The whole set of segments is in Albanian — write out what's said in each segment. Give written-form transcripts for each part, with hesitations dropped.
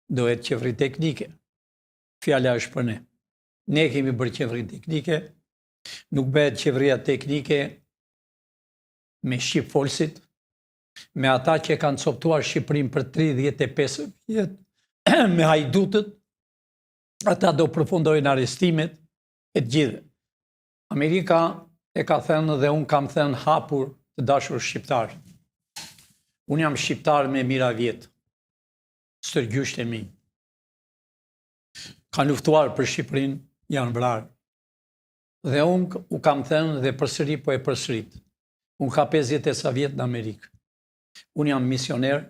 dohet qeveri teknike. Fjala është për ne. Ne kemi bërë qeveri teknike, nuk bëhet qeveria teknike me Shqip folsit, me ata që kanë coptuar Shqipërinë për 35 vjet, me hajdutët, ata do përfundojnë arrestimet e të gjithë. Amerika e ka thënë dhe unë kam thënë hapur të dashur shqiptarë. Unë jam shqiptar me mira vjetë, stërgjysht e mi. Kanë luftuar për Shqipërinë, janë vrarë. Dhe unë u kam thënë dhe përsëri po e përsërit. Unë ka 50 e sa vjetë në Amerikë. Unë jam misioner,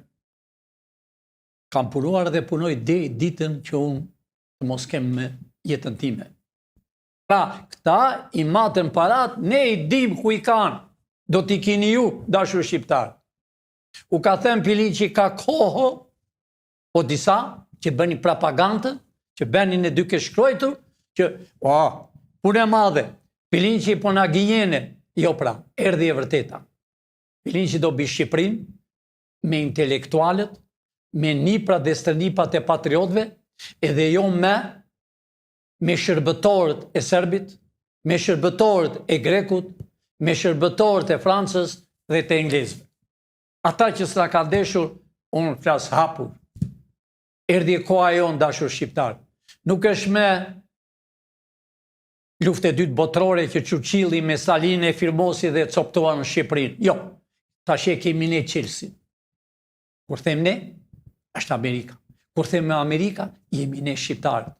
kam punuar dhe punoj deri ditën që unë të mos kem me jetën time. Pra, këta i matën parat, ne i dim ku i kanë, do t'i kini ju, dashur shqiptar. U ka thënë Piliçi ka kohë, po disa që bëni propagandë, që bënin e duke shkruajtur, që, punë e madhe, Piliçi po na gënjene, jo pra, erdhi e vërteta. Piliçi do bi Shqipërinë me intelektualët, me nipra dhe stërnipat e patriotëve, edhe jo me shërbëtorët e Serbit, me shërbëtorët e Grekut, me shërbëtorët e Francës dhe të Englezëve. Ata që s'na ka deshur, unë flas hapur. Erdhi e koha jonë, dashur shqiptar. Nuk është me luftë e dytë botërore që Churchilli me Stalin e firmosi dhe coptuan në Shqipërinë. Jo, tash e kemi ne Chelsea. Kur them ne, është Amerika. Kur them me Amerika, jemi ne shqiptarët.